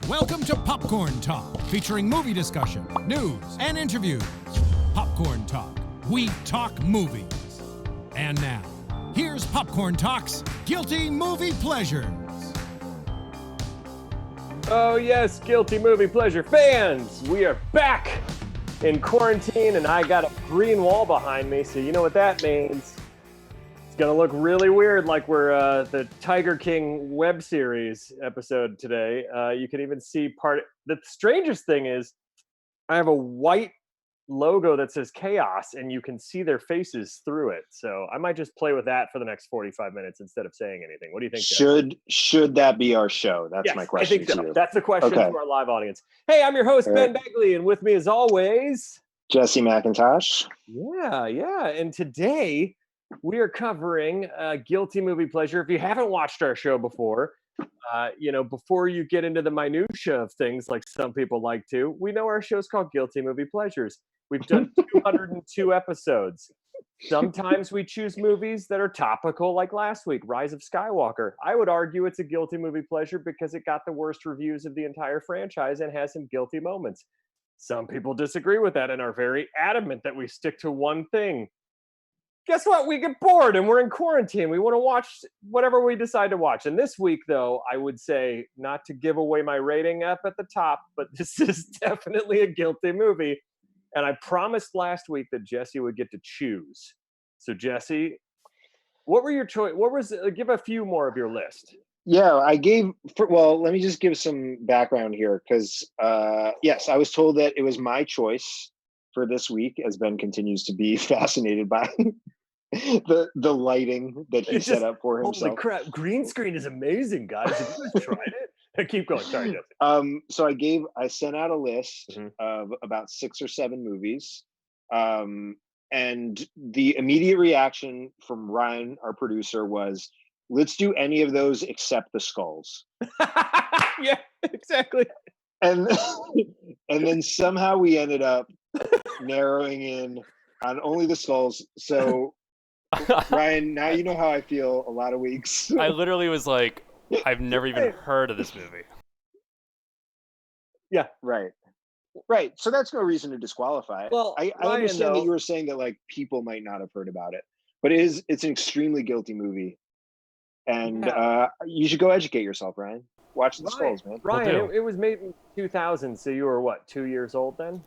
Welcome to Popcorn Talk, featuring movie discussion, news, and interviews. Popcorn Talk, we talk movies. And now, here's Popcorn Talk's Guilty Movie Pleasures. Oh yes, Guilty Movie Pleasure fans! We are back in quarantine and I got a green wall behind me, so you know what that means. It's gonna look really weird, like we're the Tiger King web series episode today. You can even see the strangest thing is I have a white logo that says chaos and you can see their faces through it. So I might just play with that for the next 45 minutes instead of saying anything. What do you think, Jeff? Should that be our show? That's my question. I think so. to you. That's the question to our live audience. Hey, I'm your host, Ben Begley, and with me as always, Jesse McIntosh. Yeah. And today we are covering Guilty Movie Pleasure. If you haven't watched our show before, before you get into the minutia of things like some people like to, we know our show's called Guilty Movie Pleasures. We've done 202 episodes. Sometimes we choose movies that are topical, like last week, Rise of Skywalker. I would argue it's a guilty movie pleasure because it got the worst reviews of the entire franchise and has some guilty moments. Some people disagree with that and are very adamant that we stick to one thing. Guess what? We get bored and we're in quarantine. We want to watch whatever we decide to watch. And this week, though, I would say, not to give away my rating up at the top, but this is definitely a guilty movie. And I promised last week that Jesse would get to choose. So Jesse, what were your choice? Give a few more of your list. Yeah, let me just give some background here because, yes, I was told that it was my choice for this week, as Ben continues to be fascinated by the lighting that he set up for himself. Holy crap, green screen is amazing, guys. Have you guys tried it? Keep going. Sorry, Jesse. So I sent out a list of about 6 or 7 movies. And the immediate reaction from Ryan, our producer, was, let's do any of those except the skulls. Yeah, exactly. And then somehow we ended up narrowing in on only the skulls. So Ryan, now you know how I feel a lot of weeks. I literally was like, I've never even heard of this movie. Yeah, right. So that's no reason to disqualify it. Well, I understand that you were saying that like people might not have heard about it, but it's an extremely guilty movie, and you should go educate yourself, Ryan. Watch the skulls, man. Ryan, it was made in 2000, so you were what, 2 years old then?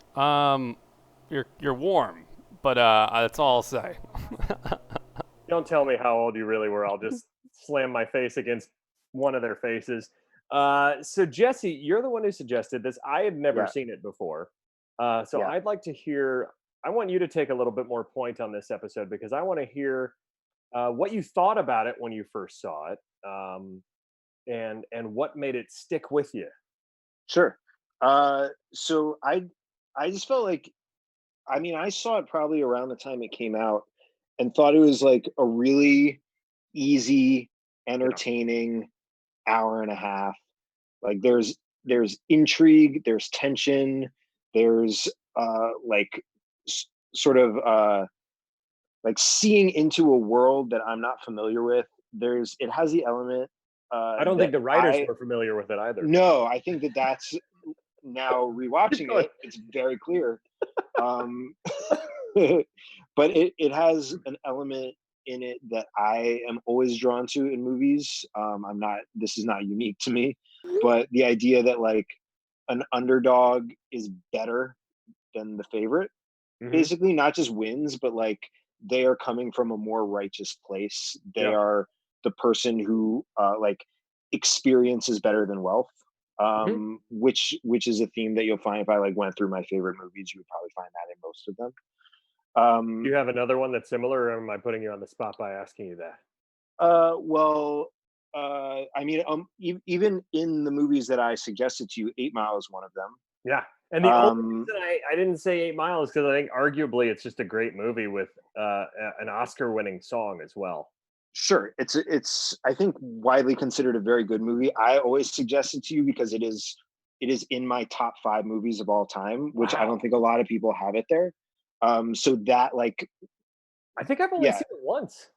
You're warm, but that's all I'll say. Don't tell me how old you really were. I'll just slam my face against one of their faces. So Jesse, you're the one who suggested this. I had never seen it before. I'd like to hear, I want you to take a little bit more point on this episode because I want to hear what you thought about it when you first saw it, and what made it stick with you. Sure. So I just felt like, I saw it probably around the time it came out and thought it was like a really easy, entertaining hour and a half. Like there's intrigue, there's tension, there's sort of like seeing into a world that I'm not familiar with. It has the element. I don't think the writers were familiar with it either. No, I think that's now rewatching it, it's very clear. But it has an element in it that I am always drawn to in movies. This is not unique to me, but the idea that like an underdog is better than the favorite, basically not just wins, but like they are coming from a more righteous place. They are the person who like experiences better than wealth. Which is a theme that you'll find if I like went through my favorite movies, you would probably find that in most of them. Do you have another one that's similar, or am I putting you on the spot by asking you that? Even in the movies that I suggested to you, 8 Mile is one of them. Yeah. And the only reason I didn't say 8 Mile is because I think arguably it's just a great movie with an Oscar-winning song as well. Sure. It's I think widely considered a very good movie. I always suggest it to you because it is in my top 5 movies of all time, which I don't think a lot of people have it there. So that like, I think I've only seen it once.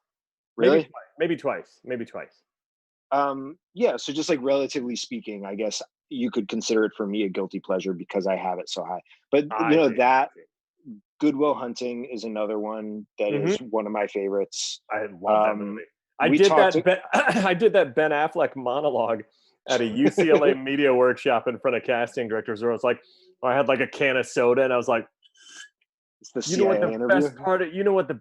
Really? Maybe twice. So just like relatively speaking, I guess you could consider it for me a guilty pleasure because I have it so high. But I see. that Good Will Hunting is another one that is one of my favorites. I love that movie. I we did talked I did that Ben Affleck monologue at a UCLA media workshop in front of casting directors where I was like, I had like a can of soda and I was like, It's the you know what CIA the interview.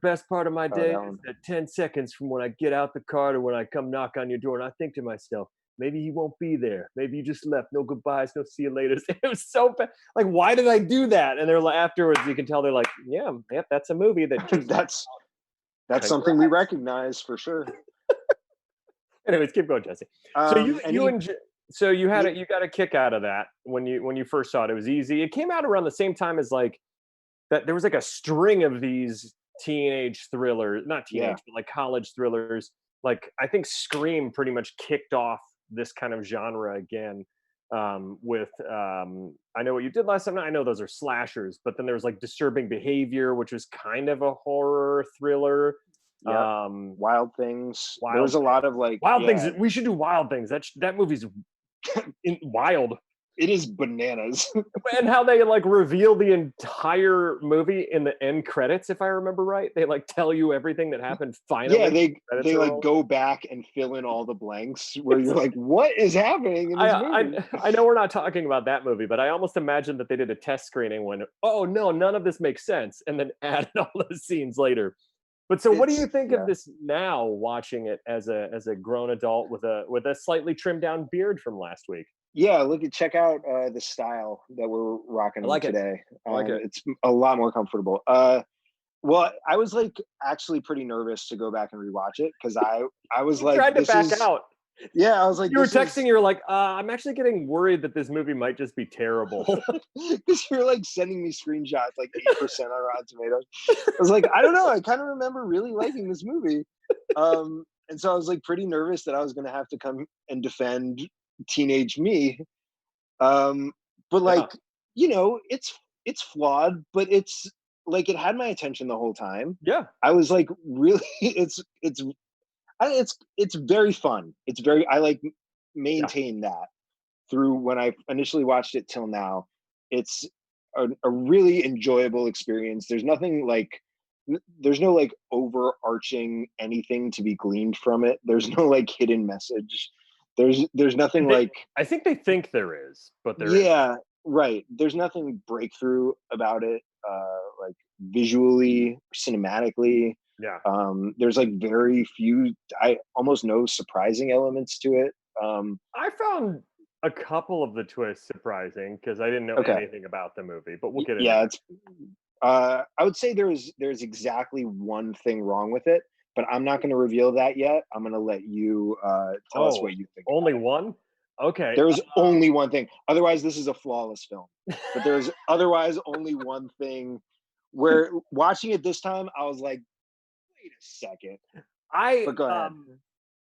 best part of my day that is? one. That 10 seconds from when I get out the car to when I come knock on your door and I think to myself, maybe he won't be there. Maybe you just left. No goodbyes, no see you later. It was so bad. Like, why did I do that? And they're like, afterwards, you can tell they're like, yeah, yep, that's a movie that just that's something we recognize for sure. Anyways, keep going, Jesse. So you got a kick out of that when you first saw it. It was easy. It came out around the same time as like that. There was like a string of these teenage thrillers, not teenage, but like college thrillers. Like I think Scream pretty much kicked off this kind of genre again. With I Know What You Did Last Time. I know those are slashers, but then there was like Disturbing Behavior, which was kind of a horror thriller. Wild Things. There was a lot of like Wild Things. We should do Wild Things. That movie's wild. It is bananas. And how they like reveal the entire movie in the end credits, if I remember right. They like tell you everything that happened finally. Yeah, they like go back and fill in all the blanks where you're like, what is happening in this movie? I know we're not talking about that movie, but I almost imagine that they did a test screening when, oh no, none of this makes sense, and then added all those scenes later. But so what do you think of this now, watching it as a grown adult with a slightly trimmed down beard from last week? Yeah, check out the style that we're rocking today. I like it. It's a lot more comfortable. Well, I was like actually pretty nervous to go back and rewatch it because I was like, tried to back out. Yeah, I was like, you were texting. You were like, I'm actually getting worried that this movie might just be terrible. Because you're like sending me screenshots, like 8% on Rotten Tomatoes. I was like, I don't know. I kind of remember really liking this movie, and so I was like pretty nervous that I was going to have to come and defend teenage me. But like, it's flawed, but it's like it had my attention the whole time. Yeah, I was like, really, it's very fun. I like maintain that through when I initially watched it till now. It's a really enjoyable experience. There's nothing like, there's no like overarching anything to be gleaned from it. There's no like hidden message. There's nothing like. I think they think there is, but there isn't. Right. There's nothing breakthrough about it, like visually, cinematically. Yeah. There's like very few, almost no surprising elements to it. I found a couple of the twists surprising because I didn't know anything about the movie, but we'll get into it. I would say there's exactly one thing wrong with it, but I'm not going to reveal that yet. I'm going to let you tell us what you think. Only one? Okay. There's only one thing. Otherwise, this is a flawless film. But there's otherwise only one thing where watching it this time, I was like, wait a second. But go ahead.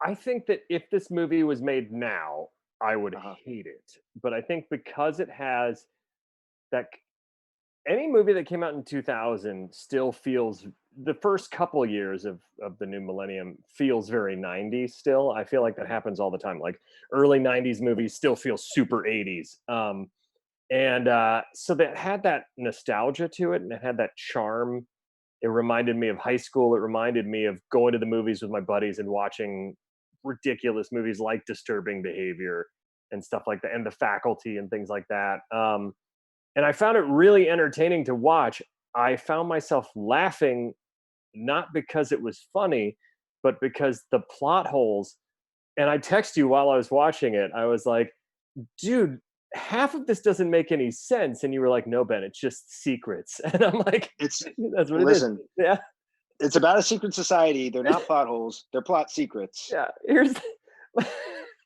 I think that if this movie was made now, I would hate it. But I think because it has that, any movie that came out in 2000 still feels, the first couple years of the new millennium feels very 90s still. I feel like that happens all the time. Like early 90s movies still feel super 80s. So that had that nostalgia to it, and it had that charm. It reminded me of high school. It reminded me of going to the movies with my buddies and watching ridiculous movies like Disturbing Behavior and stuff like that, and The Faculty and things like that. And I found it really entertaining to watch. I found myself laughing, not because it was funny, but because the plot holes. And I texted you while I was watching it. I was like, dude, half of this doesn't make any sense. And you were like, no, Ben, it's just secrets. And I'm like, that's what it is. Yeah. It's about a secret society. They're not plot holes. They're plot secrets. Yeah. Here's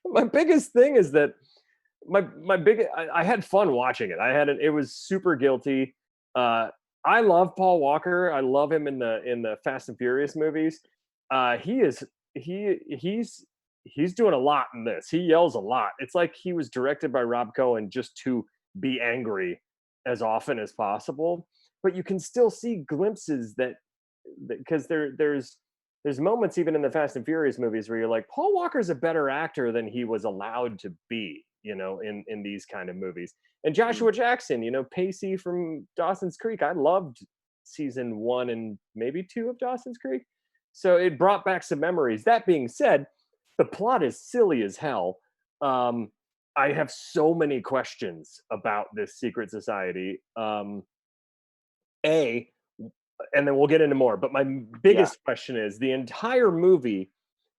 my biggest thing is that I had fun watching it. It was super guilty. I love Paul Walker. I love him in the Fast and Furious movies. He's doing a lot in this. He yells a lot. It's like he was directed by Rob Cohen just to be angry as often as possible. But you can still see glimpses that because there's moments even in the Fast and Furious movies where you're like, Paul Walker's a better actor than he was allowed to be. in these kind of movies. And Joshua Jackson, Pacey from Dawson's Creek. I loved season 1 and maybe 2 of Dawson's Creek. So it brought back some memories. That being said, the plot is silly as hell. I have so many questions about this secret society. And then we'll get into more. But my biggest question is, the entire movie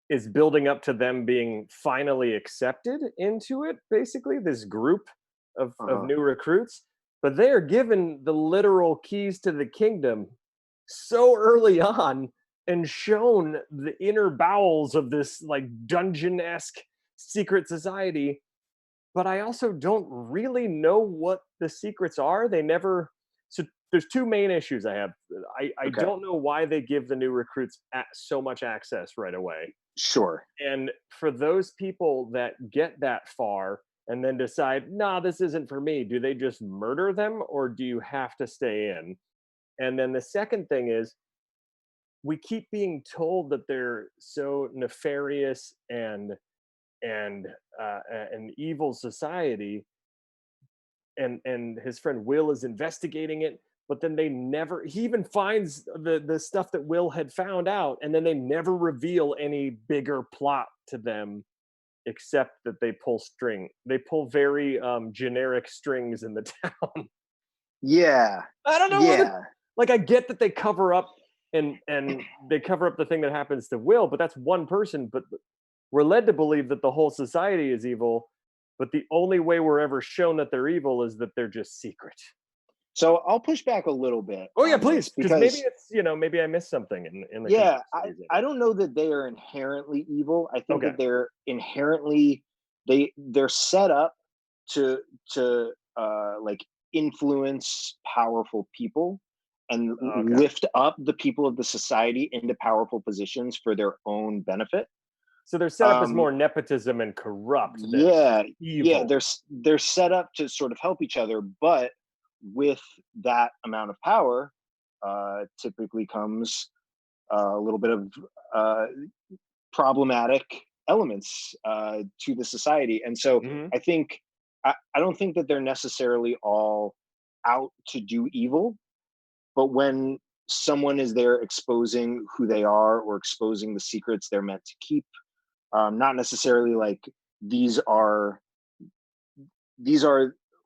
is building up to them being finally accepted into it, basically, this group of new recruits. But they are given the literal keys to the kingdom so early on and shown the inner bowels of this like dungeon-esque secret society. But I also don't really know what the secrets are. They never. So there's two main issues I have. I don't know why they give the new recruits so much access right away. Sure. And for those people that get that far and then decide, nah, this isn't for me, do they just murder them, or do you have to stay in? And then the second thing is, we keep being told that they're so nefarious and an evil society, and his friend Will is investigating it, but then he even finds the stuff that Will had found out, and then they never reveal any bigger plot to them, except that they pull very generic strings in the town. Yeah. I don't know like, I get that they cover up and they cover up the thing that happens to Will, but that's one person. But we're led to believe that the whole society is evil, but the only way we're ever shown that they're evil is that they're just secret. So I'll push back a little bit. Oh yeah, please, because maybe it's maybe I missed something in the I don't know that they are inherently evil. I think that they're inherently they're set up to like influence powerful people and lift up the people of the society into powerful positions for their own benefit. So they're set up as more nepotism and corrupt than evil. Yeah, they're set up to sort of help each other, but with that amount of power typically comes a little bit of problematic elements to the society. And so I don't think that they're necessarily all out to do evil, but when someone is there exposing who they are or exposing the secrets they're meant to keep, not necessarily like these are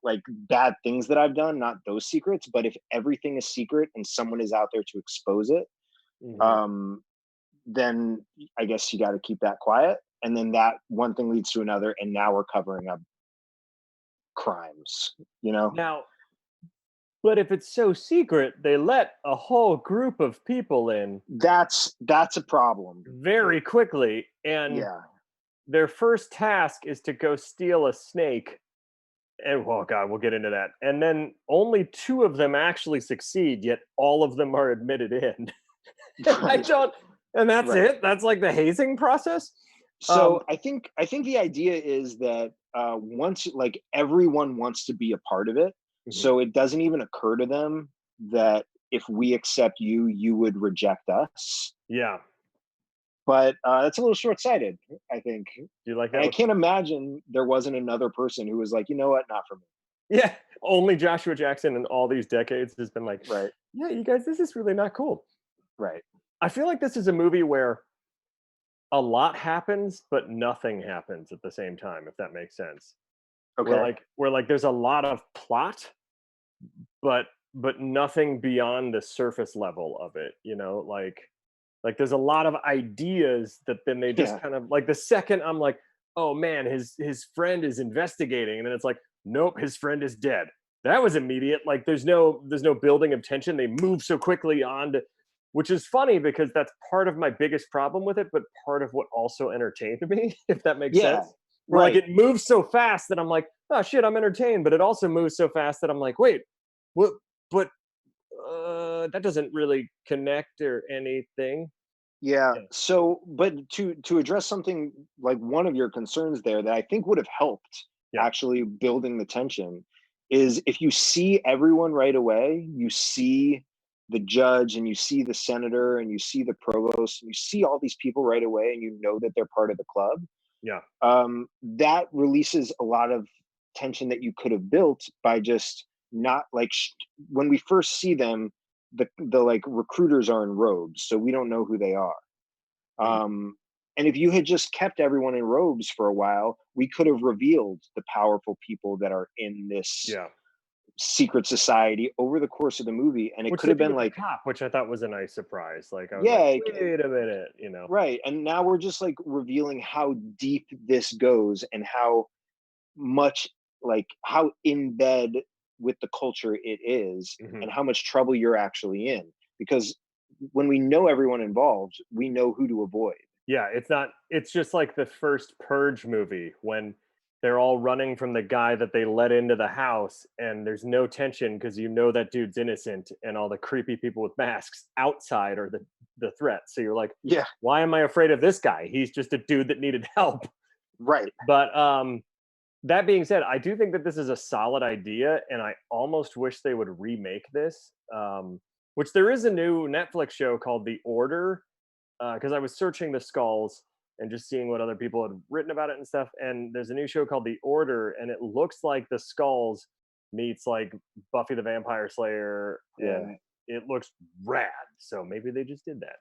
like bad things that I've done, not those secrets, but if everything is secret and someone is out there to expose it, then I guess you got to keep that quiet. And then that one thing leads to another, and now we're covering up crimes, Now, but if it's so secret, they let a whole group of people in. That's a problem. Very quickly. And their first task is to go steal a snake. And oh God, we'll get into that. And then only 2 of them actually succeed, yet all of them are admitted in. And that's it. That's like the hazing process. So I think the idea is that once like everyone wants to be a part of it, so it doesn't even occur to them that if we accept you, you would reject us. Yeah. But that's a little short-sighted, I think. Do you like that? I can't imagine there wasn't another person who was like, you know what, not for me. Yeah, only Joshua Jackson in all these decades has been like, yeah, you guys, this is really not cool. Right. I feel like this is a movie where a lot happens, but nothing happens at the same time, if that makes sense. Okay. Where like there's a lot of plot, but nothing beyond the surface level of it, like there's a lot of ideas that then they just kind of like, the second I'm like, oh man, his friend is investigating, and then it's like, nope, his friend is dead. That was immediate. Like there's no building of tension. They move so quickly on to, which is funny because that's part of my biggest problem with it, but part of what also entertained me, if that makes sense. Where like it moves so fast that I'm like, oh shit, I'm entertained, but it also moves so fast that I'm like, wait, what? But that doesn't really connect or anything. Yeah. So, but to address something like one of your concerns there that I think would have helped actually building the tension is if you see everyone right away, you see the judge and you see the senator and you see the provost and you see all these people right away, and you know that they're part of the club. Yeah. That releases a lot of tension that you could have built by just not like when we first see them, the like recruiters are in robes, so we don't know who they are. And if you had just kept everyone in robes for a while, we could have revealed the powerful people that are in this secret society over the course of the movie. And it could have been like cop, which I thought was a nice surprise. Like, I was yeah, like, wait a minute, you know. Right. And now we're just like revealing how deep this goes and how much, like, how in bed with the culture it is, and how much trouble you're actually in. Because when we know everyone involved, we know who to avoid. Yeah, it's just like the first Purge movie when they're all running from the guy that they let into the house, and there's no tension because you know that dude's innocent, and all the creepy people with masks outside are the threat. So you're like, yeah, why am I afraid of this guy? He's just a dude that needed help. Right. But that being said, I do think that this is a solid idea, and I almost wish they would remake this. Which there is a new Netflix show called The Order, because I was searching the skulls and just seeing what other people had written about it and stuff. And there's a new show called The Order, and it looks like the skulls meets like Buffy the Vampire Slayer, and it looks rad. So maybe they just did that.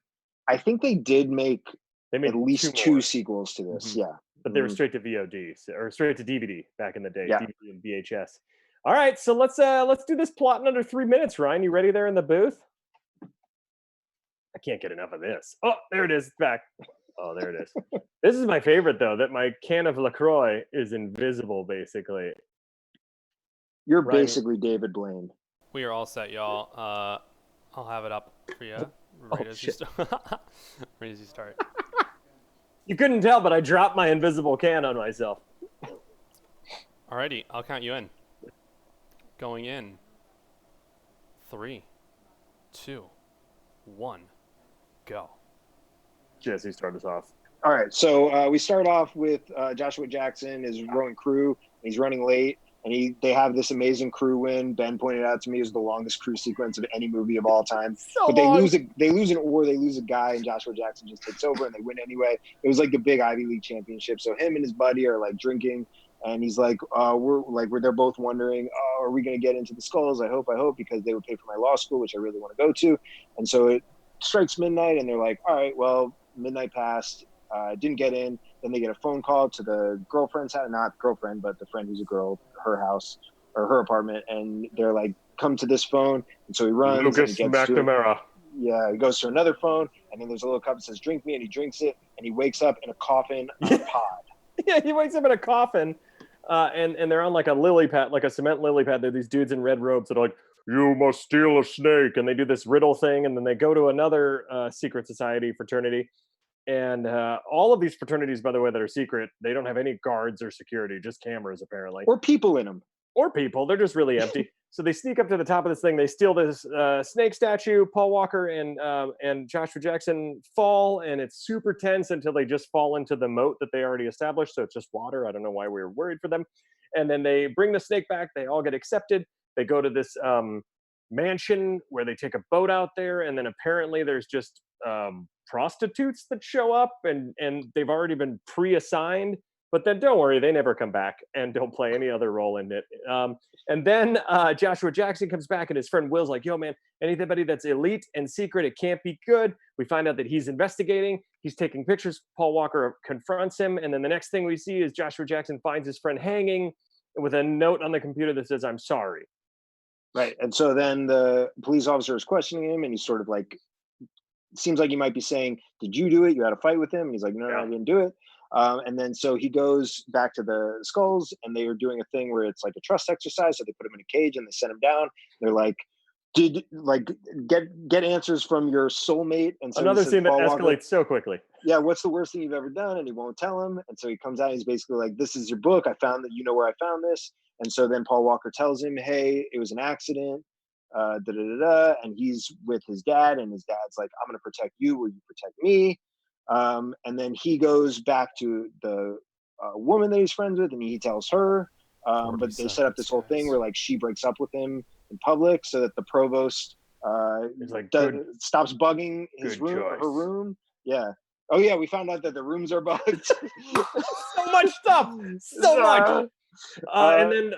I think they did make at least two sequels to this. Yeah. But they were straight to VOD or straight to DVD back in the day, Yeah. DVD and VHS. All right, so let's do this plot in under 3 minutes. Ryan, you ready there in the booth? I can't get enough of this. Oh, there it is. It's back. Oh, there it is. This is my favorite, though, that my can of LaCroix is invisible, basically. You're Ryan, basically David Blaine. We are all set, y'all. I'll have it up for you right as you start. You couldn't tell, but I dropped my invisible can on myself. Alrighty, I'll count you in. Going in. 3, 2, 1, go. Jesse, start us off. All right, so we start off with Joshua Jackson is rowing crew. He's running late, and they have this amazing crew win. Ben pointed out to me is the longest crew sequence of any movie of all time. But they lose an oar, they lose a guy, and Joshua Jackson just takes over, and they win anyway. It was like the big Ivy League championship. So him and his buddy are like drinking, and he's like, they're both wondering, are we going to get into the skulls? I hope, because they would pay for my law school, which I really want to go to. And so it strikes midnight, and they're like, all right, well, midnight passed. Didn't get in. Then they get a phone call to the girlfriend's house, not girlfriend, but the friend who's a girl, her house or her apartment. And they're like, come to this phone. And so he runs. Lucas McNamara. Yeah, he goes to another phone. And then there's a little cup that says, drink me. And he drinks it. And he wakes up in a coffin on a pod. Yeah, he wakes up in a coffin. And they're on like a lily pad, like a cement lily pad. They're these dudes in red robes that are like, you must steal a snake. And they do this riddle thing. And then they go to another secret society fraternity. And all of these fraternities, by the way, that are secret, they don't have any guards or security, just cameras, apparently. Or people in them. Or people. They're just really empty. So they sneak up to the top of this thing. They steal this snake statue. Paul Walker and Joshua Jackson fall, and it's super tense until they just fall into the moat that they already established. So it's just water. I don't know why we were worried for them. And then they bring the snake back. They all get accepted. They go to this mansion where they take a boat out there. And then apparently there's just prostitutes that show up, and they've already been pre-assigned, but then don't worry, they never come back and don't play any other role in it. And then Joshua Jackson comes back, and his friend Will's like, yo man, anybody that's elite and secret, it can't be good. We find out that he's investigating, he's taking pictures. Paul Walker confronts him, and then the next thing we see is Joshua Jackson finds his friend hanging with a note on the computer that says, I'm sorry. Right. And so then the police officer is questioning him, and he's sort of like, seems like he might be saying, did you do it? You had a fight with him? And he's like, no, I didn't do it. And then so he goes back to the skulls, and they are doing a thing where it's like a trust exercise. So they put him in a cage and they send him down. They're like, get answers from your soulmate. And so another scene that escalates so quickly. Yeah, what's the worst thing you've ever done? And he won't tell him. And so he comes out, he's basically like, this is your book. I found that, you know where I found this. And so then Paul Walker tells him, hey, it was an accident. And he's with his dad, and his dad's like, I'm going to protect you. Will you protect me? And then he goes back to the woman that he's friends with, and he tells her, but they set up this whole thing where like she breaks up with him in public so that the provost stops bugging his room, her room. Yeah. Oh yeah, we found out that the rooms are bugged. So much stuff, so much. And then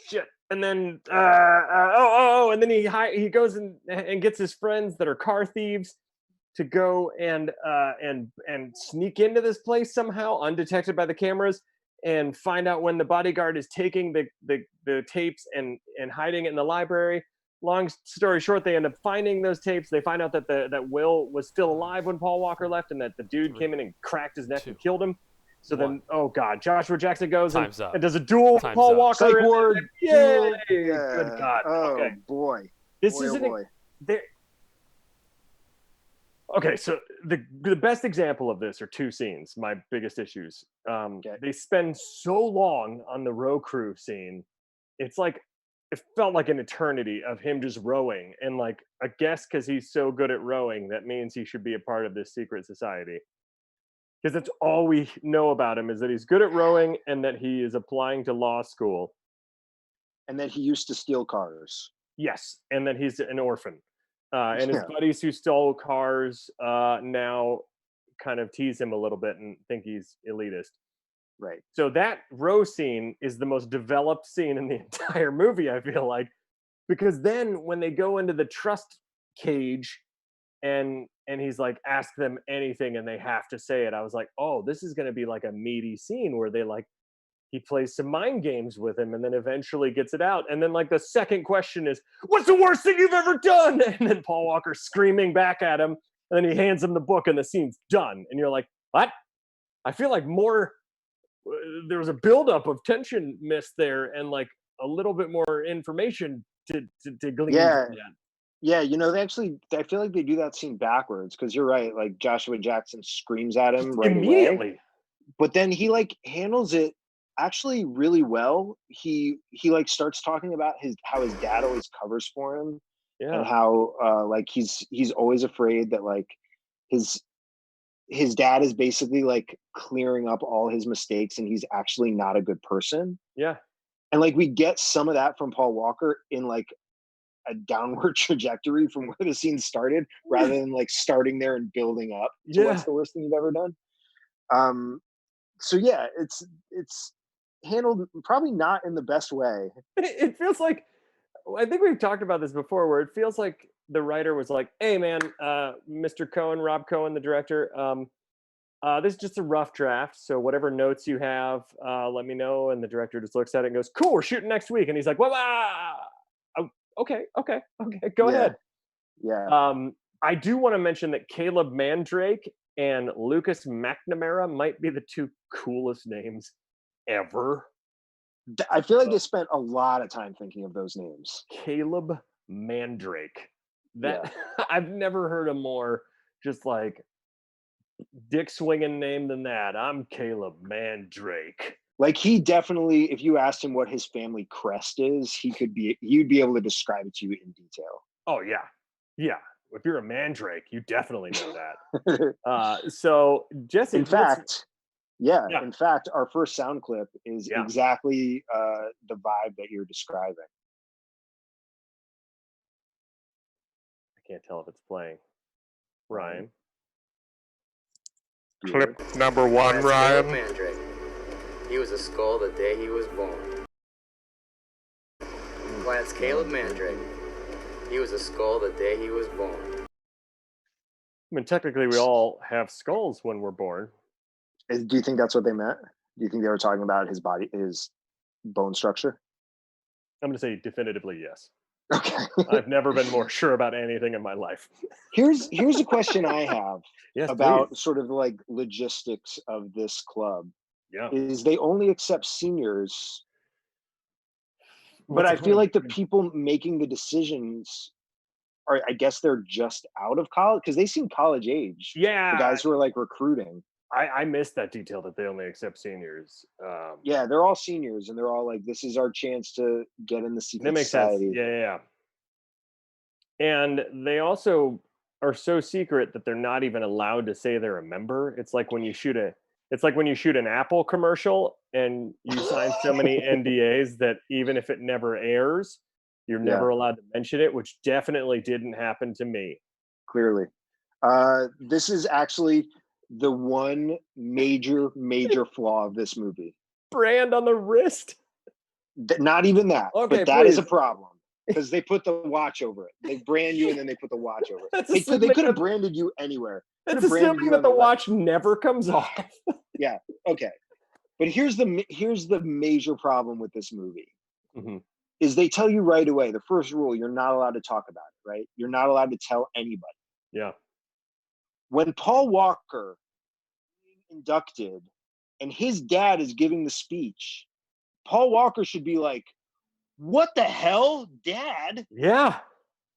shit. And then and then he goes and gets his friends that are car thieves to go and sneak into this place somehow undetected by the cameras and find out when the bodyguard is taking the tapes and hiding it in the library. Long story short, they end up finding those tapes. They find out that that Will was still alive when Paul Walker left, and that the dude came in and cracked his neck and killed him. So then, oh god, Joshua Jackson goes and does a duel with Paul Walker. Psych ward. Yay! Good god. Oh okay. boy. This is okay, so the best example of this are two scenes, my biggest issues. They spend so long on the row crew scene. It's like, it felt like an eternity of him just rowing. And like, I guess because he's so good at rowing, that means he should be a part of this secret society. Because that's all we know about him, is that he's good at rowing and that he is applying to law school. And that he used to steal cars. Yes, and that he's an orphan. And his buddies who stole cars now kind of tease him a little bit and think he's elitist. Right. So that row scene is the most developed scene in the entire movie, I feel like. Because then when they go into the trust cage and he's like, ask them anything and they have to say it, I was like, oh, this is going to be like a meaty scene where they like, he plays some mind games with him and then eventually gets it out. And then like the second question is, what's the worst thing you've ever done? And then Paul Walker screaming back at him. And then he hands him the book and the scene's done. And you're like, what? I feel like there was a buildup of tension missed there and like a little bit more information to glean. Yeah. Yeah, I feel like they do that scene backwards, because you're right. Like Joshua Jackson screams at him right immediately away, but then he like handles it actually really well. He like starts talking about how his dad always covers for him, and how like he's always afraid that like his dad is basically like clearing up all his mistakes, and he's actually not a good person. Yeah, and like we get some of that from Paul Walker in like a downward trajectory from where the scene started, rather than like starting there and building up to what's the worst thing you've ever done. So yeah, it's handled probably not in the best way. It feels like, I think we've talked about this before, where it feels like the writer was like, hey man, Mr. Cohen, Rob Cohen, the director, this is just a rough draft, so whatever notes you have, let me know. And the director just looks at it and goes, cool, we're shooting next week. And he's like, well, okay, go ahead. Yeah. I do want to mention that Caleb Mandrake and Lucas McNamara might be the two coolest names ever. I feel like they spent a lot of time thinking of those names. Caleb Mandrake. I've never heard a more just like dick swinging name than that. I'm Caleb Mandrake. Like he definitely, if you asked him what his family crest is, he'd be able to describe it to you in detail. Oh yeah. If you're a Mandrake, you definitely know that. So Jesse, in fact, our first sound clip is exactly the vibe that you're describing. I can't tell if it's playing. Ryan. Clip number one, Ryan. Mandrake. He was a skull the day he was born. That's Caleb Mandrake. He was a skull the day he was born. I mean, technically, we all have skulls when we're born. Do you think that's what they meant? Do you think they were talking about his body, his bone structure? I'm going to say definitively yes. Okay. I've never been more sure about anything in my life. Here's a question I have about please. Sort of like logistics of this club. Yeah. Is they only accept seniors, but I feel like the people making the decisions are, I guess they're just out of college, because they seem college age. Yeah. The guys who are like recruiting. I missed that detail that they only accept seniors. Yeah, they're all seniors, and they're all like, this is our chance to get in the secret society. Sense. Yeah. And they also are so secret that they're not even allowed to say they're a member. It's like when you shoot an Apple commercial and you sign so many NDAs that even if it never airs, you're never allowed to mention it, which definitely didn't happen to me. Clearly. This is actually the one major flaw of this movie. Brand on the wrist. Not even that. Okay, but that is a please. problem because they put the watch over it. They brand you and then they put the watch over it. That's They assuming could have that- branded you anywhere. That's Could've branded assuming you that on the left. watch never comes off. Yeah. Okay. But here's the major problem with this movie. Mm-hmm. Is they tell you right away, the first rule, you're not allowed to talk about it, right? You're not allowed to tell anybody. Yeah. When Paul Walker being inducted and his dad is giving the speech, Paul Walker should be like, what the hell, Dad? Yeah.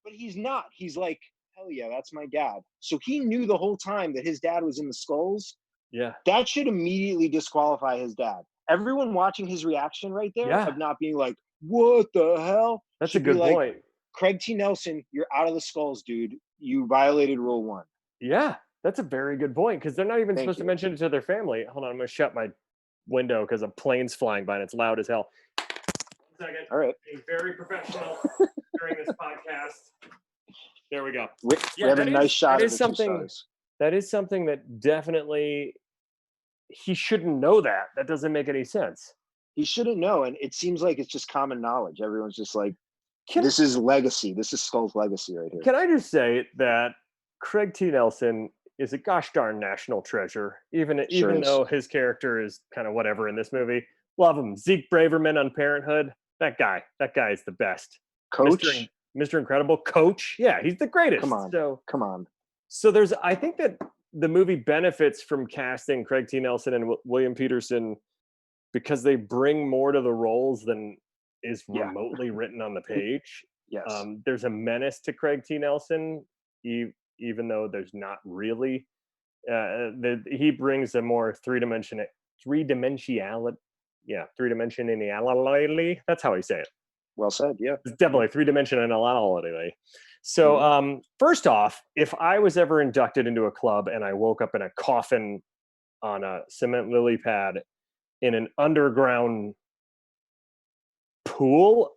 But he's not. He's like, hell yeah, that's my dad. So he knew the whole time that his dad was in the skulls. Yeah. That should immediately disqualify his dad. Everyone watching his reaction right there Yeah. of not being like, what the hell? That's a should good be like, point. Craig T. Nelson, you're out of the skulls, dude. You violated rule 1. Yeah. That's a very good point because they're not even Thank supposed to you. mention it to their family. Hold on, I'm going to shut my window because a plane's flying by and it's loud as hell. 1 second. All right. Being very professional during this podcast. There we go. We have a nice shot of the 2 stars. That is something that definitely he shouldn't know that. That doesn't make any sense. He shouldn't know, and it seems like it's just common knowledge. Everyone's just like, this is legacy. This is Skull's legacy right here. Can I just say that Craig T. Nelson is a gosh darn national treasure, even though his character is kind of whatever in this movie. Love him. Zeke Braverman on Parenthood. That guy is the best. Coach? Mr. Incredible. Coach. Yeah, he's the greatest. Come on. So I think that the movie benefits from casting Craig T. Nelson and William Peterson because they bring more to the roles than is remotely written on the page. Yes. There's a menace to Craig T. Nelson, even though there's not really. He brings a more three-dimensionality. That's how I say it. Well said, yeah. It's definitely three-dimensionality. So first off, if I was ever inducted into a club and I woke up in a coffin on a cement lily pad in an underground pool,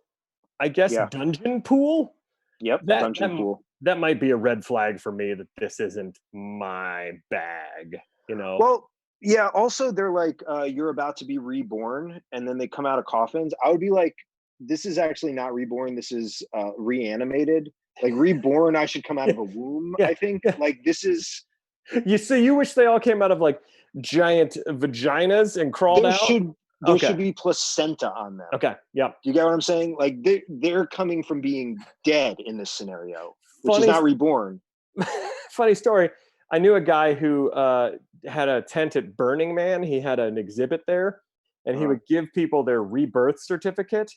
I guess, dungeon pool? Yep, dungeon pool. That might be a red flag for me that this isn't my bag, you know? Well, yeah, also they're like, you're about to be reborn, and then they come out of coffins. I would be like, this is actually not reborn, this is reanimated. Like reborn, I should come out of a womb, I think. Like this is... You wish they all came out of like giant vaginas and crawled out? There should be placenta on them. Okay, yeah. You get what I'm saying? Like they're coming from being dead in this scenario, which is not reborn. Funny story. I knew a guy who had a tent at Burning Man. He had an exhibit there, and he would give people their rebirth certificate,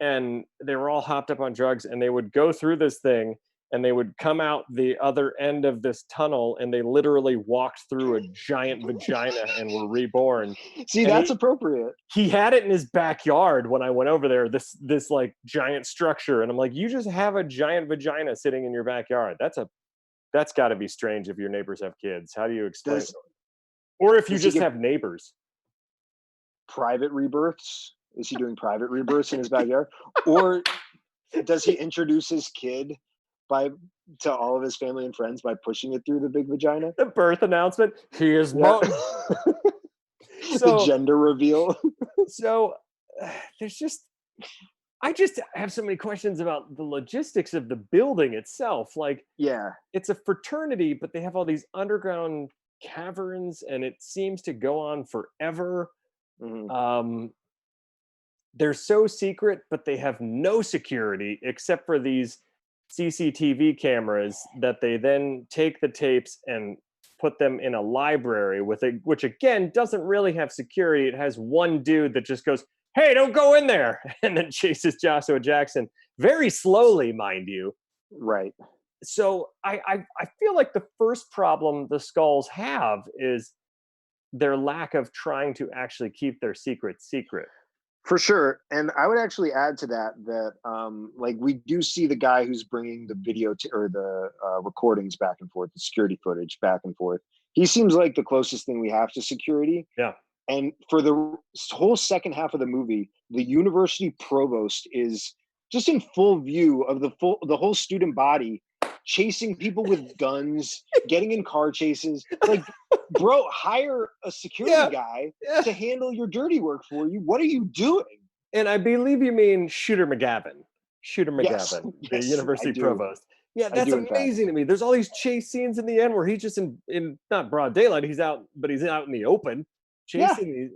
and they were all hopped up on drugs, and they would go through this thing, and they would come out the other end of this tunnel, and they literally walked through a giant vagina and were reborn. See, and that's appropriate. He had it in his backyard when I went over there, this like giant structure. And I'm like, you just have a giant vagina sitting in your backyard. That's got to be strange if your neighbors have kids. How do you explain it? Or if you just have neighbors. Private rebirths? Is he doing private rebirths in his backyard? Or does he introduce his kid to all of his family and friends by pushing it through the big vagina? The birth announcement. He is the gender reveal. So I just have so many questions about the logistics of the building itself. Like, it's a fraternity, but they have all these underground caverns, and it seems to go on forever. Mm-hmm. They're so secret, but they have no security except for these CCTV cameras that they then take the tapes and put them in a library which again doesn't really have security. It has one dude that just goes, "Hey, don't go in there," and then chases Joshua Jackson very slowly, mind you. Right. So I feel like the first problem the Skulls have is their lack of trying to actually keep their secret. For sure. And I would actually add to that like we do see the guy who's bringing the video or the recordings back and forth, the security footage back and forth. He seems like the closest thing we have to security. Yeah. And for the whole second half of the movie, the university provost is just in full view of the whole student body, chasing people with guns, getting in car chases. Like, bro, hire a security guy to handle your dirty work for you. What are you doing? And I believe you mean Shooter McGavin. Yes, The university I do. provost. Yeah, that's do, in fact. amazing to me. There's all these chase scenes in the end where he's just in not broad daylight. He's out in the open chasing these.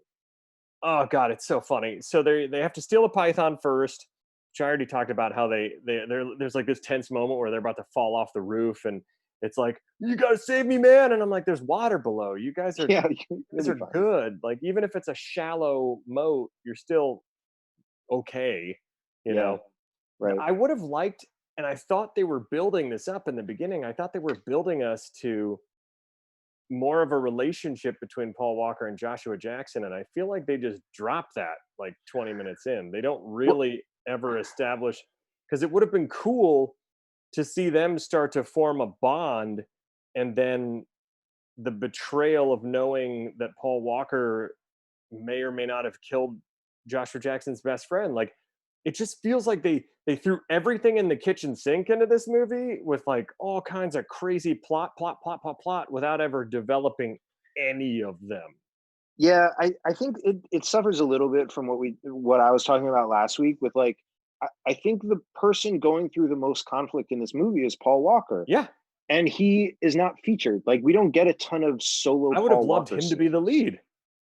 Oh God, it's so funny. So they have to steal a python first, which I already talked about how there's like this tense moment where they're about to fall off the roof, and it's like, you gotta save me, man. And I'm like, there's water below. You guys are good. Like, even if it's a shallow moat, you're still okay, you know. Right. I would have liked, and I thought they were building this up in the beginning. I thought they were building us to more of a relationship between Paul Walker and Joshua Jackson, and I feel like they just dropped that like 20 minutes in. They don't really ever establish, because it would have been cool to see them start to form a bond, and then the betrayal of knowing that Paul Walker may or may not have killed Joshua Jackson's best friend. Like, it just feels like they threw everything in the kitchen sink into this movie with like all kinds of crazy plot without ever developing any of them. Yeah, I think it suffers a little bit from what I was talking about last week with, like, I think the person going through the most conflict in this movie is Paul Walker. Yeah. And he is not featured. Like, we don't get a ton of solo. I would have loved him to be the lead.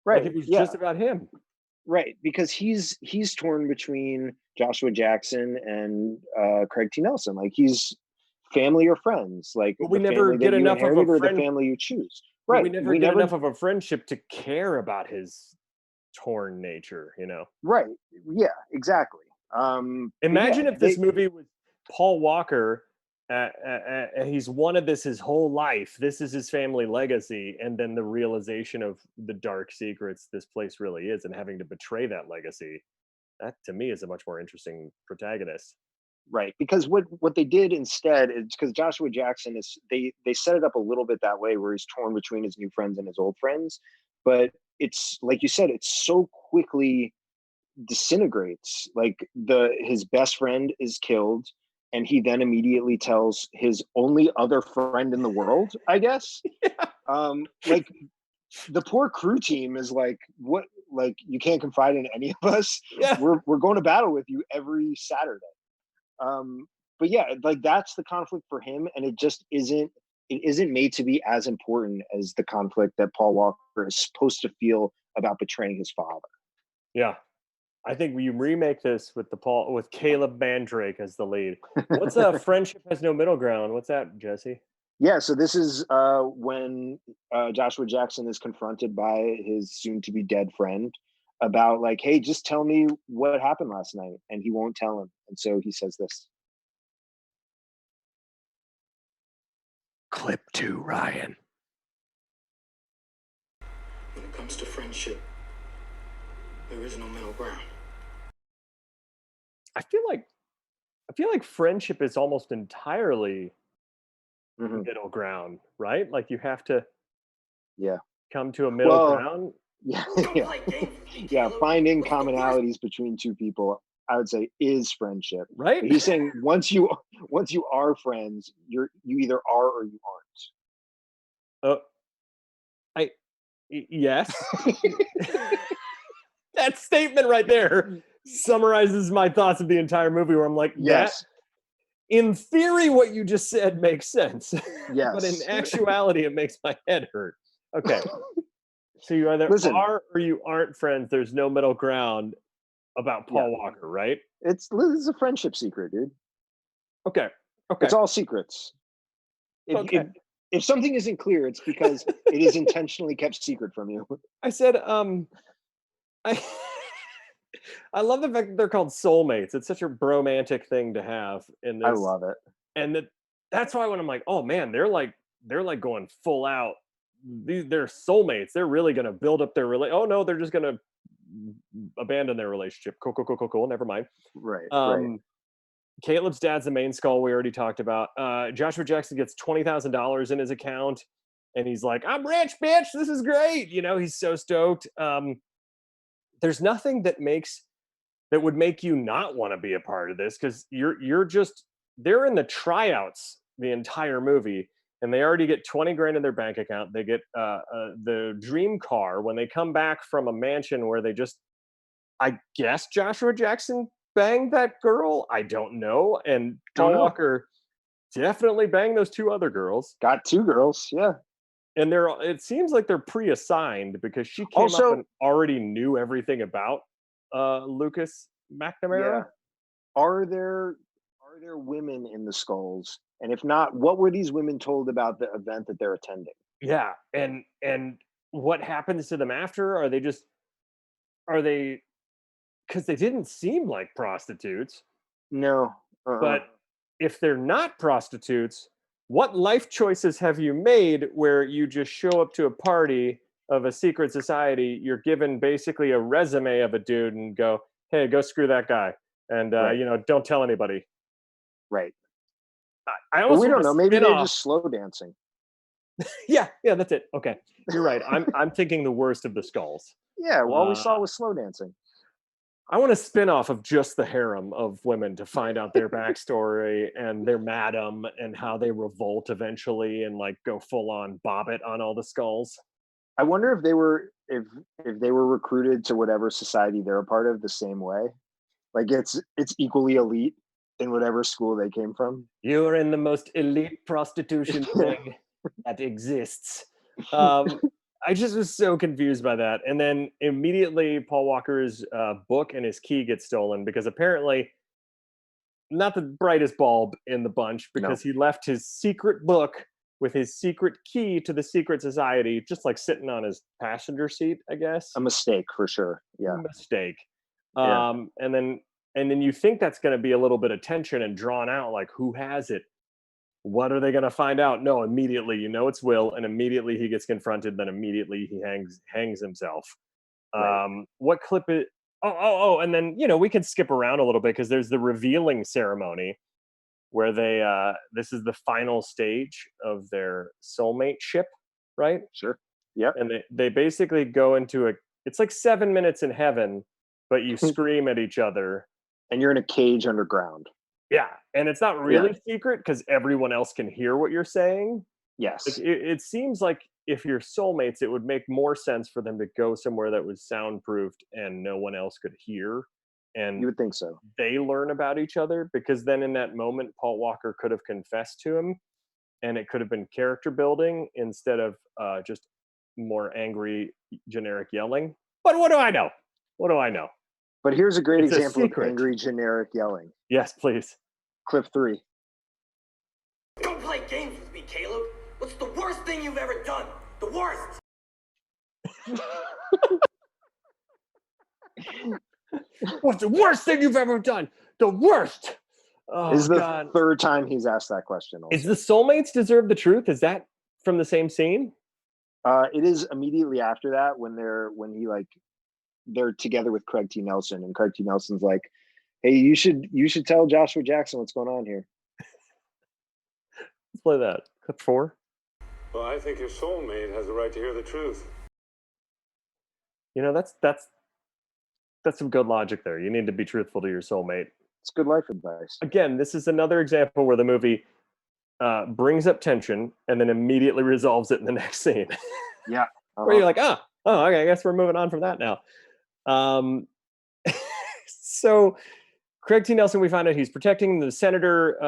Right. Like, it was just about him. Right, because he's torn between Joshua Jackson and Craig T. Nelson. Like, he's family or friends. Like, but we never get enough of a friend, the family you choose. Right, we never get enough of a friendship to care about his torn nature, you know. Right. Yeah. Exactly. Imagine if this movie was Paul Walker. He's wanted this his whole life. This is his family legacy, and then the realization of the dark secrets this place really is, and having to betray that legacy. That, to me, is a much more interesting protagonist. Right, because what they did instead is, because Joshua Jackson is, they set it up a little bit that way, where he's torn between his new friends and his old friends, but it's like you said, it's so quickly disintegrates. Like, his best friend is killed, and he then immediately tells his only other friend in the world, I guess. Like, the poor crew team is like, what? Like, you can't confide in any of us. Yeah. We're going to battle with you every Saturday. But yeah, like, that's the conflict for him, and it just isn't made to be as important as the conflict that Paul Walker is supposed to feel about betraying his father. Yeah. I think you remake this with Caleb Mandrake as the lead. What's Friendship Has No Middle Ground? What's that, Jesse? Yeah, so this is when Joshua Jackson is confronted by his soon-to-be dead friend about, like, hey, just tell me what happened last night, and he won't tell him, and so he says this. Clip 2, Ryan. When it comes to friendship, there is no middle ground. I feel like friendship is almost entirely middle ground, right? Like, you have to come to a middle ground. Yeah, finding commonalities between two people, I would say, is friendship. Right. But he's saying once you are friends, you either are or you aren't. Yes. That statement right there summarizes my thoughts of the entire movie, where I'm like, yes. In theory, what you just said makes sense. Yes. But in actuality, it makes my head hurt. Okay. So you either are or you aren't friends. There's no middle ground about Paul Walker, right? It's a friendship secret, dude. Okay. It's all secrets. If something isn't clear, it's because it is intentionally kept secret from you. I said, I love the fact that they're called soulmates. It's such a bromantic thing to have in this. I love it. And that's why when I'm like, oh man, they're like going full out. They're soulmates. They're really going to build up their relationship. Oh no, they're just going to abandon their relationship. Cool. Never mind. Right. Caleb's dad's the main skull we already talked about. Joshua Jackson gets $20,000 in his account, and he's like, I'm rich, bitch. This is great. You know, he's so stoked. There's nothing that would make you not want to be a part of this, because they're in the tryouts the entire movie, and they already get 20 grand in their bank account. They get the dream car when they come back from a mansion where they just, I guess Joshua Jackson banged that girl. I don't know. And Paul Walker definitely banged those 2 other girls. Got 2 girls, yeah. And it seems like they're pre-assigned because she came up and already knew everything about Lucas McNamara. Yeah. Are there women in the skulls? And if not, what were these women told about the event that they're attending? Yeah, and what happens to them after? Are they because they didn't seem like prostitutes. No. But if they're not prostitutes, what life choices have you made where you just show up to a party of a secret society, you're given basically a resume of a dude and go, hey, go screw that guy. And, don't tell anybody. Right. I almost we don't know. Maybe they're just slow dancing. yeah, that's it. Okay. You're right. I'm thinking the worst of the skulls. Yeah, all we saw was slow dancing. I want a spin-off of just the harem of women to find out their backstory and their madam and how they revolt eventually and like go full on Bobbit on all the skulls. I wonder if they were recruited to whatever society they're a part of the same way. Like it's equally elite in whatever school they came from. You are in the most elite prostitution thing that exists. I just was so confused by that. And then immediately Paul Walker's book and his key get stolen because apparently not the brightest bulb in the bunch because he left his secret book with his secret key to the secret society just like sitting on his passenger seat, I guess. A mistake for sure. Yeah. A mistake. And then you think that's going to be a little bit of tension and drawn out, like who has it? What are they going to find out? No, immediately, it's Will, and immediately he gets confronted, then immediately he hangs himself. Right. What clip is... and then, we can skip around a little bit because there's the revealing ceremony where they, this is the final stage of their soulmate ship, right? Sure. Yeah. And they basically go into it's like 7 minutes in heaven, but you scream at each other. And you're in a cage underground. Yeah, and it's not really secret because everyone else can hear what you're saying. Yes. Like, it seems like if you're soulmates, it would make more sense for them to go somewhere that was soundproofed and no one else could hear. And you would think so. They learn about each other because then in that moment, Paul Walker could have confessed to him and it could have been character building instead of just more angry, generic yelling. But what do I know? But here's a great example of angry, generic yelling. Yes, please. Clip 3. Don't play games with me, Caleb. What's the worst thing you've ever done? The worst! What's the worst thing you've ever done? The worst! Oh, this is the third time he's asked that question. Also. Is the soulmates deserve the truth? Is that from the same scene? It is immediately after that when they're together with Craig T. Nelson, and Craig T. Nelson's like, hey, you should tell Joshua Jackson what's going on here. Let's play that. Clip 4. Well, I think your soulmate has the right to hear the truth. That's some good logic there. You need to be truthful to your soulmate. It's good life advice. Again, this is another example where the movie brings up tension and then immediately resolves it in the next scene. Yeah. Where you're like, okay, I guess we're moving on from that now. So Craig T. Nelson, we find out he's protecting the senator.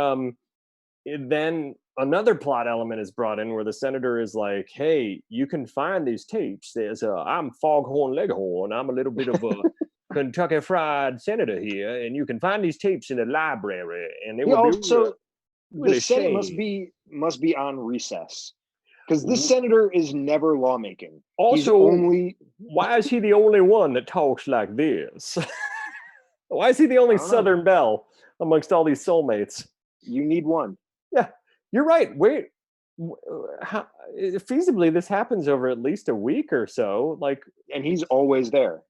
Then another plot element is brought in where the senator is like, hey, you can find these tapes. I'm Foghorn Leghorn. I'm a little bit of a Kentucky Fried Senator here, and you can find these tapes in the library. And it would also really the Senate must be on recess because this senator is never lawmaking. Also, why is he the only one that talks like this? Why is he the only Southern belle amongst all these soulmates? You need one. Yeah, you're right. Wait, feasibly, this happens over at least a week or so. And he's always there.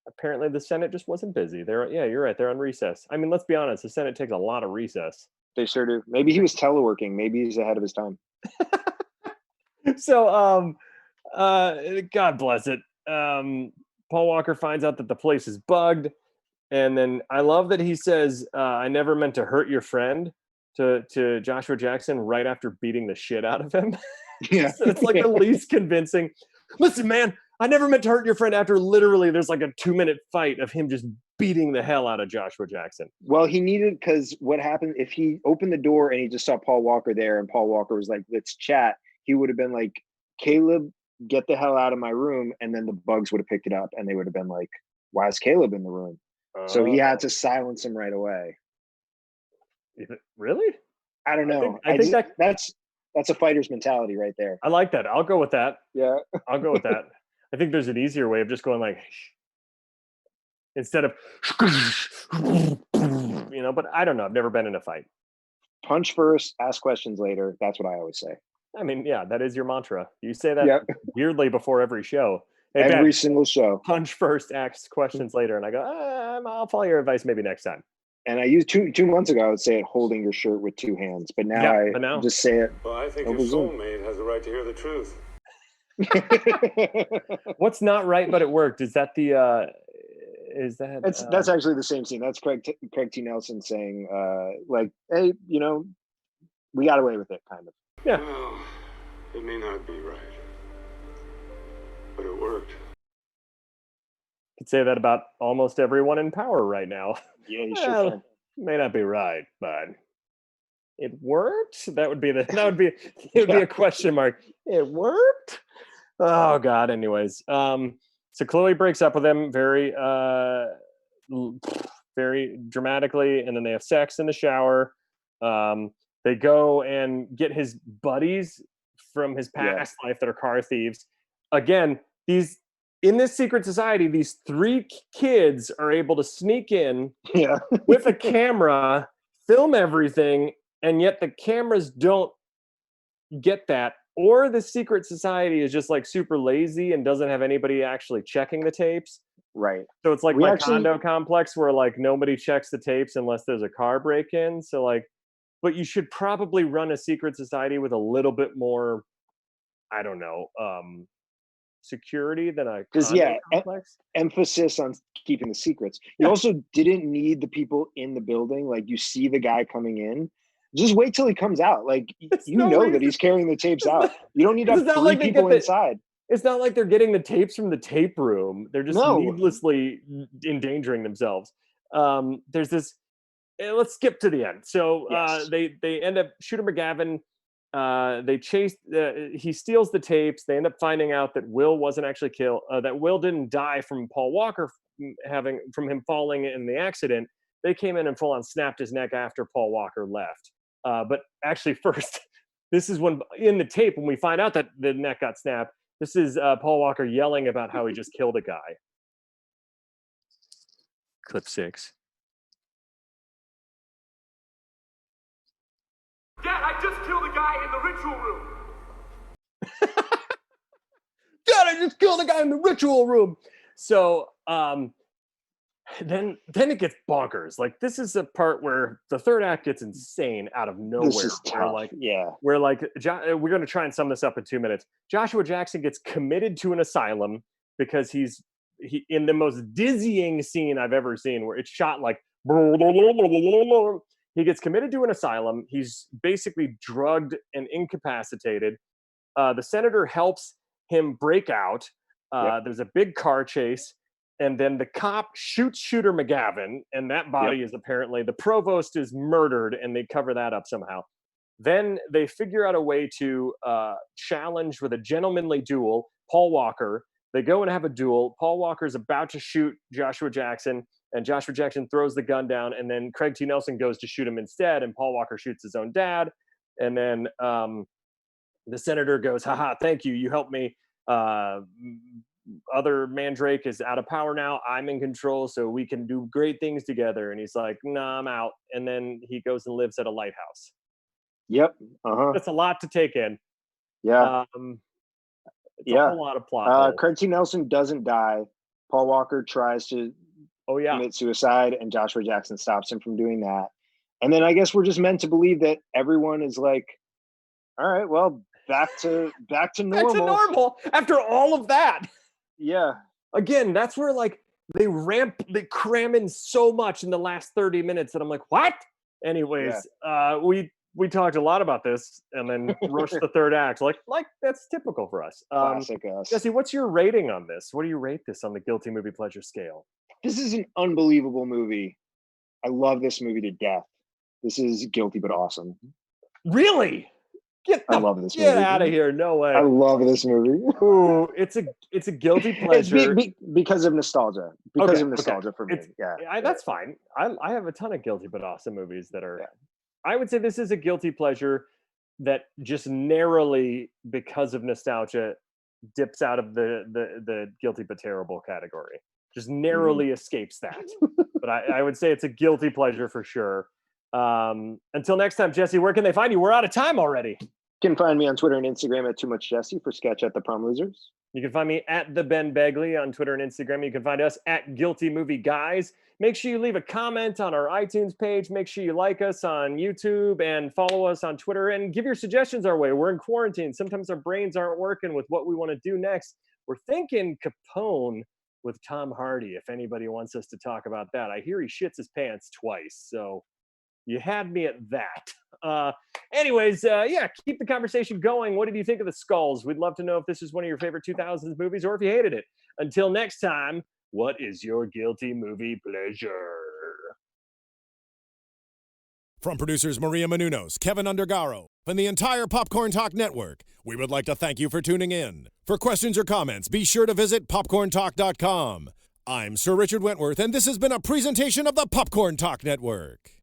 Apparently, the Senate just wasn't busy. You're right. They're on recess. I mean, let's be honest. The Senate takes a lot of recess. They sure do. Maybe he was teleworking. Maybe he's ahead of his time. So, God bless it. Paul Walker finds out that the place is bugged. And then I love that he says, I never meant to hurt your friend. to Joshua Jackson right after beating the shit out of him. Yeah. So it's like the least convincing. Listen, man, I never meant to hurt your friend. After literally there's like a 2-minute fight of him just beating the hell out of Joshua Jackson. Well, he needed, because what happened if he opened the door and he just saw Paul Walker there and Paul Walker was like, let's chat, he would have been like, Caleb, get the hell out of my room. And then the bugs would have picked it up and they would have been like, why is Caleb in the room? So he had to silence him right away. Really? I don't know. I think that's a fighter's mentality right there. I like that. I'll go with that. Yeah. I'll go with that. I think there's an easier way of just going like, instead of, but I don't know. I've never been in a fight. Punch first, ask questions later. That's what I always say. I mean, yeah, that is your mantra. You say that weirdly before every show. Hey, every Ben, single show. Punch first, ask questions later. And I go, I'll follow your advice maybe next time. And I used 2 months ago, I would say it holding your shirt with 2 hands. But now I just say it. Well, I think your soulmate has a right to hear the truth. What's not right, but it worked? Is that the... That's actually the same scene. That's Craig T. Nelson saying, like, hey, we got away with it, kind of. Yeah. Well, it may not be right, but it worked. Could say that about almost everyone in power right now. Yeah, you sure can. May not be right, but it worked. That would be it would be a question mark. It worked. Oh God. Anyways, so Chloe breaks up with him very, very dramatically, and then they have sex in the shower. They go and get his buddies from his past life that are car thieves. Again, in this secret society, these 3 kids are able to sneak in with a camera, film everything, and yet the cameras don't get that. Or the secret society is just like super lazy and doesn't have anybody actually checking the tapes. Right. So it's like condo complex where like nobody checks the tapes unless there's a car break-in. So like, but you should probably run a secret society with a little bit more, I don't know, security than a condo complex. Emphasis on keeping the secrets. You also didn't need the people in the building. Like, you see the guy coming in, just wait till he comes out. Like, that he's carrying the tapes out. You don't need to have 3 people inside. It's not like they're getting the tapes from the tape room. They're just needlessly endangering themselves. There's this. Let's skip to the end. So they end up Shooter McGavin. They chase. He steals the tapes. They end up finding out that Will wasn't actually killed. That Will didn't die from Paul Walker from him falling in the accident. They came in and full on snapped his neck after Paul Walker left. But actually, first, this is when in the tape when we find out that the neck got snapped. This is Paul Walker yelling about how he just killed a guy. Clip 6. Dad, I just killed a guy in the ritual room. Dad, I just killed a guy in the ritual room. So then it gets bonkers. Like, this is a part where the third act gets insane out of nowhere. This is tough. We're going to try and sum this up in 2 minutes. Joshua Jackson gets committed to an asylum because he in the most dizzying scene I've ever seen, where it's shot like he gets committed to an asylum. He's basically drugged and incapacitated. The senator helps him break out. There's a big car chase. And then the cop shoots Shooter McGavin, and that body is apparently, the provost is murdered, and they cover that up somehow. Then they figure out a way to challenge with a gentlemanly duel Paul Walker. They go and have a duel. Paul Walker's about to shoot Joshua Jackson, and Joshua Jackson throws the gun down, and then Craig T. Nelson goes to shoot him instead, and Paul Walker shoots his own dad. And then the senator goes, haha, thank you, you helped me. Other Mandrake is out of power now. I'm in control, so we can do great things together. And he's like, nah, I'm out. And then he goes and lives at a lighthouse. Yep. That's a lot to take in. Yeah. It's a whole lot of plot. Craig T. Nelson doesn't die. Paul Walker tries to commit suicide, and Joshua Jackson stops him from doing that. And then I guess we're just meant to believe that everyone is like, all right, well, back to normal. Back to normal after all of that. Yeah. Again, that's where like they cram in so much in the last 30 minutes that I'm like, what? Anyways, we talked a lot about this and then rushed the third act. Like that's typical for us. Classic us. Jesse, what's your rating on this? What do you rate this on the guilty movie pleasure scale? This is an unbelievable movie. I love this movie to death. This is guilty but awesome. Really? I love this movie. Get out of here! No way. I love this movie. Ooh, it's a guilty pleasure because of nostalgia. Because of nostalgia for me. That's fine. I have a ton of guilty but awesome movies that are. I would say this is a guilty pleasure that just narrowly, because of nostalgia, dips out of the guilty but terrible category. Just narrowly escapes that. But I would say it's a guilty pleasure for sure. Until next time, Jesse, where can they find you? We're out of time already. You can find me on Twitter and Instagram at Too Much Jesse, for sketch at The Prom Losers. You can find me at the Ben Begley on Twitter and Instagram. You can find us at Guilty Movie Guys. Make sure you leave a comment on our iTunes page. Make sure you like us on YouTube and follow us on Twitter and give your suggestions our way. We're in quarantine. Sometimes our brains aren't working with what we want to do next. We're thinking Capone with Tom Hardy, if anybody wants us to talk about that. I hear he shits his pants twice, so you had me at that. Anyways, keep the conversation going. What did you think of the Skulls? We'd love to know if this is one of your favorite 2000s movies or if you hated it. Until next time, what is your guilty movie pleasure? From producers Maria Menounos, Kevin Undergaro, and the entire Popcorn Talk Network, we would like to thank you for tuning in. For questions or comments, be sure to visit popcorntalk.com. I'm Sir Richard Wentworth, and this has been a presentation of the Popcorn Talk Network.